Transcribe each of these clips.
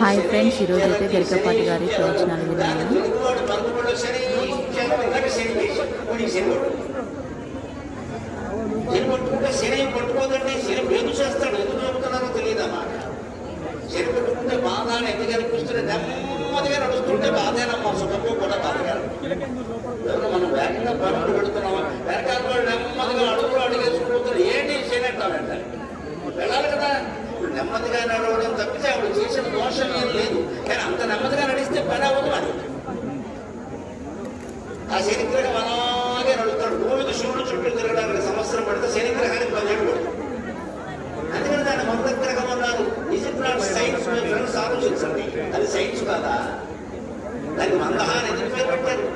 Hi friends, ఈరోజు అయితే గరికపాటి గారి ప్రవచనాలు విన్నాను. శని పట్టుకోదండి, శని పేరు చేస్తాడు. ఎందుకు చెబుతున్నారో తెలియదమ్మా. శని పట్టుకుంటే బాధ ఎందుకు అనిపిస్తుంది? నెమ్మదిగా నడుస్తుంటే బాధేనమ్మా, సుఖము కూడా బాధగారు. మనం వేగంగా పనులు పెడుతున్నామా, వెనకాల వాళ్ళు నెమ్మదిగా అడుగులు అడిగేసుకుంటున్నారు. ఏంటి శని అంటారంట, వెళ్ళాలి కదా. ఇప్పుడు నెమ్మదిగా నడవడం తప్పితే ఆవిడ చేసిన దోషం ఏం లేదు. కానీ అంత నెమ్మదిగా నడిస్తే పని అవ్వదు. అది ఆ శనిగ్రహం అలాగే నడుస్తాడు. భూమికి సూర్యుడు చుట్టూ తిరగడానికి సంవత్సరం పడితే శనిగ్రహానికి 10 ఏళ్ళు పడుతుంది. అందుకని దాన్ని మందగ్రహం అన్నారు. Is it not science? My friends, ఆలోచించండి. అది సైన్స్ కాదా? దానికి మందహాన్ని ఎందుకు పేరు పెట్టారు?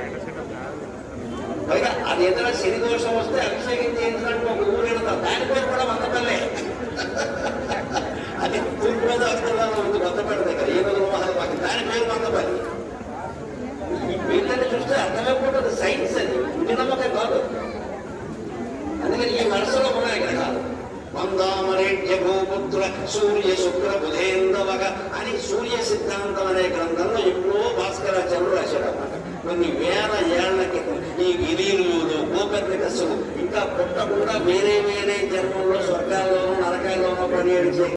పైగా అది ఏదైనా శని దోషం వస్తే అభిషేకం చేయించడానికి ఒక ఊరు వెళ్తారు. దాని పేరు కూడా మందపల్లె. అది తూర్పుగోదావరి జిల్లాలో ఉంది, మందపల్లి దగ్గర. ఏ రోజు మహాత్మాకి దాని పేరు మందపల్లి. వీళ్ళని చూస్తే అర్థమైపోతుంది, సైన్స్ అది, ఇది నమ్మకం కాదు. అందుకని ఈ వరుసలో ఉన్నాయి కదా, మందామరేఢ్య గోపుత్ర సూర్య శుక్ర బుధేందవగ అని సూర్య సిద్ధాంతం అనే గ్రంథంలో ఎప్పుడో భాస్కరాచార్యులు రాశాడు అన్నమాట. కొన్ని వేల ఏళ్ల క్రితం ఈ గిరియులు గోపర్ణికస్సులు ఇంకా పుట్టకుండా వేరే వేరే జన్మల్లో స్వర్గాల్లోనూ నరకాల్లోనూ పని